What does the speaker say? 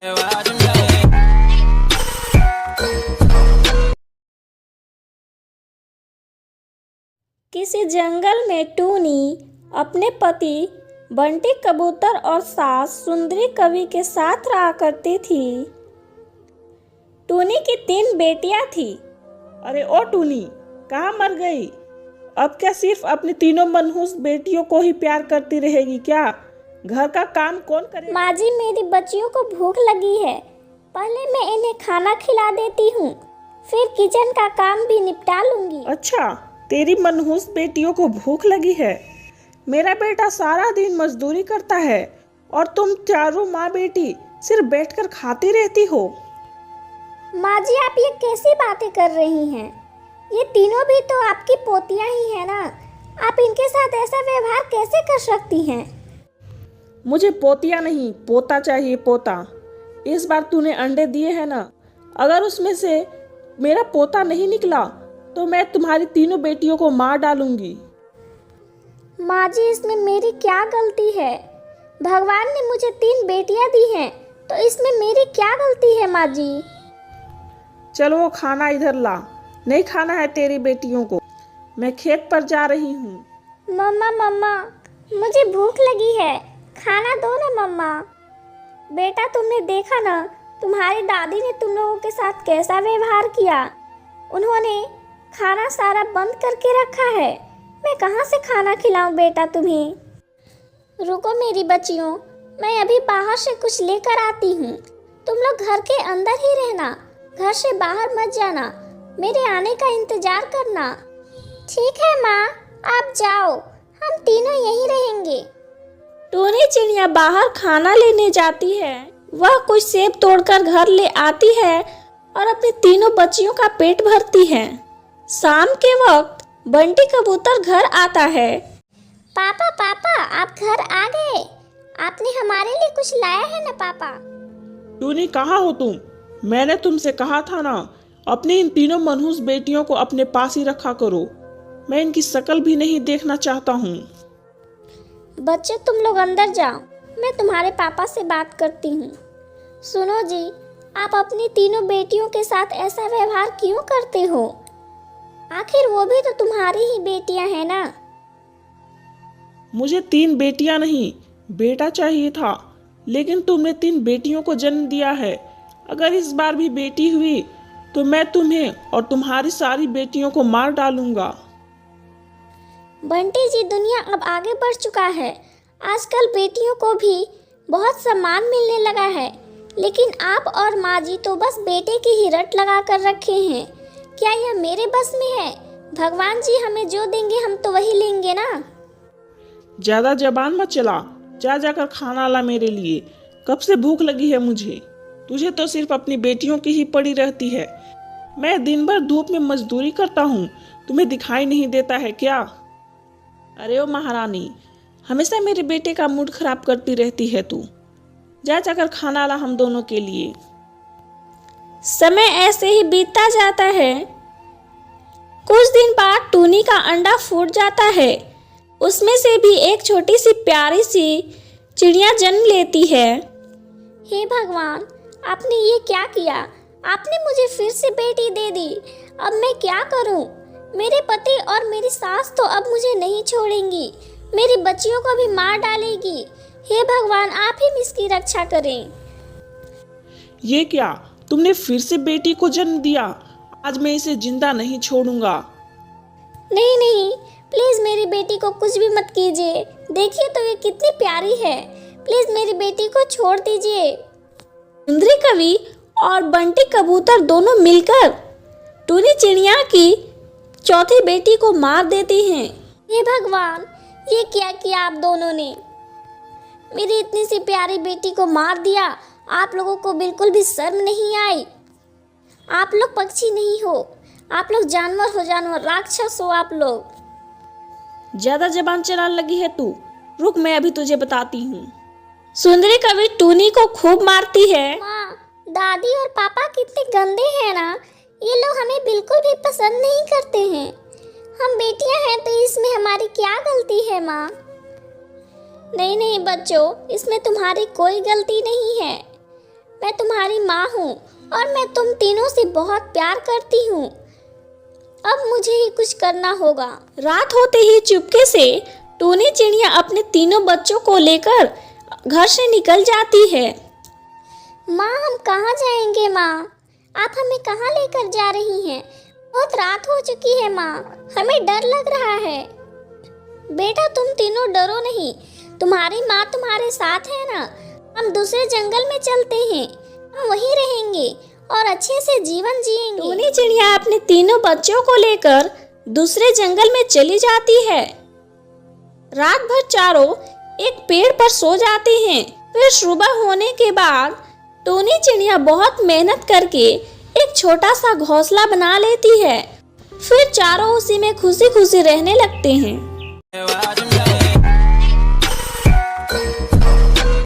किसी जंगल में टूनी अपने पति बंटी कबूतर और सास सुंदरी कवि के साथ रहा करती थी। टूनी की 3 बेटियां थी। अरे ओ टूनी, कहाँ मर गई? अब क्या सिर्फ अपनी तीनों मनहूस बेटियों को ही प्यार करती रहेगी क्या? घर का काम कौन करेगा? माँ जी, मेरी बच्चियों को भूख लगी है। पहले मैं इन्हें खाना खिला देती हूँ, फिर किचन का काम भी निपटा लूंगी। अच्छा, तेरी मनहूस बेटियों को भूख लगी है। मेरा बेटा सारा दिन मजदूरी करता है और तुम चारों माँ बेटी सिर्फ बैठकर खाती रहती हो। माँ जी, आप ये कैसी बातें कर रही हैं? ये तीनों भी तो आपकी पोतियां ही हैं ना। आप इनके साथ ऐसा व्यवहार कैसे कर सकती हैं? मुझे पोतिया नहीं, पोता चाहिए, पोता। इस बार तूने अंडे दिए हैं ना, अगर उसमें से मेरा पोता नहीं निकला तो मैं तुम्हारी तीनों बेटियों को मार डालूंगी। माँ जी, इसमें मेरी क्या गलती है? भगवान ने मुझे 3 बेटियां दी हैं, तो इसमें मेरी क्या गलती है माँ जी? चलो वो खाना इधर ला, नहीं खाना है तेरी बेटियों को। मैं खेत पर जा रही हूँ। मम्मा मम्मा, मुझे भूख लगी है, खाना दो ना मम्मा। बेटा, तुमने देखा ना तुम्हारी दादी ने तुम लोगों के साथ कैसा व्यवहार किया। उन्होंने खाना सारा बंद करके रखा है। मैं कहाँ से खाना खिलाऊं बेटा तुम्हें? रुको मेरी बच्चियों, मैं अभी बाहर से कुछ लेकर आती हूँ। तुम लोग घर के अंदर ही रहना, घर से बाहर मत जाना। मेरे आने का इंतजार करना। ठीक है माँ, आप जाओ, हम तीनों यहीं रहेंगे। टूनी चिड़िया बाहर खाना लेने जाती है। वह कुछ सेब तोड़कर घर ले आती है और अपनी तीनों बच्चियों का पेट भरती है। शाम के वक्त बंटी कबूतर घर आता है। पापा पापा, आप घर आ गए। आपने हमारे लिए कुछ लाया है ना पापा? टूनी, कहाँ हो तुम? मैंने तुमसे कहा था ना, अपनी इन तीनों मनहूस बेटियों को अपने पास ही रखा करो। मैं इनकी शक्ल भी नहीं देखना चाहता हूँ। बच्चे, तुम लोग अंदर जाओ, मैं तुम्हारे पापा से बात करती हूँ। सुनो जी, आप अपनी तीनों बेटियों के साथ ऐसा व्यवहार क्यों करते हो? आखिर वो भी तो तुम्हारी ही बेटियां हैं ना। मुझे 3 बेटियां नहीं, बेटा चाहिए था, लेकिन तुमने 3 बेटियों को जन्म दिया है। अगर इस बार भी बेटी हुई तो मैं तुम्हें और तुम्हारी सारी बेटियों को मार डालूंगा। बंटी जी, दुनिया अब आगे बढ़ चुका है। आजकल बेटियों को भी बहुत सम्मान मिलने लगा है, लेकिन आप और माँ जी तो बस बेटे की ही रट लगा कर रखे हैं। क्या यह मेरे बस में है? भगवान जी हमें जो देंगे हम तो वही लेंगे ना। ज्यादा जबान मत चला, जाकर खाना ला मेरे लिए। कब से भूख लगी है मुझे। तुझे तो सिर्फ अपनी बेटियों की ही पड़ी रहती है। मैं दिन भर धूप में मजदूरी करता हूँ, तुम्हें दिखाई नहीं देता है क्या? अरे ओ महारानी, हमेशा मेरे बेटे का मूड खराब करती रहती है तू। जाकर खाना ला हम दोनों के लिए। समय ऐसे ही बीतता जाता है। कुछ दिन बाद टूनी का अंडा फूट जाता है। उसमें से भी एक छोटी सी प्यारी सी चिड़िया जन्म लेती है। हे भगवान, आपने ये क्या किया? आपने मुझे फिर से बेटी दे दी। अब मैं क्या करूं? मेरे पति और मेरी सास तो अब मुझे नहीं छोड़ेंगी, मेरी बच्चियों को भी मार डालेगी। हे भगवान, आप ही इसकी रक्षा करें। ये क्या, तुमने फिर से बेटी को जन्म दिया? आज मैं इसे जिंदा नहीं छोड़ूंगा। नहीं नहीं, प्लीज मेरी बेटी को कुछ भी मत कीजिए। देखिए तो ये कितनी प्यारी है। प्लीज मेरी बेटी को छोड़ दीजिए। सुंदरी कवि और बंटी कबूतर दोनों मिलकर टूनी चिड़िया की चौथी बेटी को मार देती हैं। हे भगवान, ये क्या किया आप दोनों ने? मेरी इतनी सी प्यारी बेटी को मार दिया। आप लोगों को बिल्कुल भी शर्म नहीं आई। आप लोग पक्षी नहीं हो, आप लोग जानवर हो, जानवर, राक्षस हो आप लोग। ज्यादा जबान चलाने लगी है तू। रुक, मैं अभी तुझे बताती हूँ। सुंदरी कवि टूनी को खूब मारती है। माँ, दादी और पापा कितने गंदे हैं ना। ये लोग हमें बिल्कुल भी पसंद नहीं करते हैं। हम बेटियां हैं तो इसमें हमारी क्या गलती है माँ? नहीं नहीं बच्चों, इसमें तुम्हारी कोई गलती नहीं है। मैं तुम्हारी माँ हूँ और मैं तुम तीनों से बहुत प्यार करती हूँ। अब मुझे ही कुछ करना होगा। रात होते ही चुपके से टूनी चिड़िया अपने तीनों बच्चों को लेकर घर से निकल जाती है। माँ, हम कहाँ जाएंगे माँ? आप हमें कहाँ लेकर जा रही हैं? बहुत रात हो चुकी है माँ, हमें डर लग रहा है। बेटा, तुम तीनों डरो नहीं, तुम्हारी माँ तुम्हारे साथ है ना। हम दूसरे जंगल में चलते हैं, हम वहीं रहेंगे और अच्छे से जीवन जिएंगे। टूनी चिड़िया अपने तीनों बच्चों को लेकर दूसरे जंगल में चली जाती है। रात भर चारों एक पेड़ पर सो जाते हैं। फिर सुबह होने के बाद टूनी चिड़िया बहुत मेहनत करके एक छोटा सा घोंसला बना लेती है। फिर चारों उसी में खुशी खुशी रहने लगते हैं।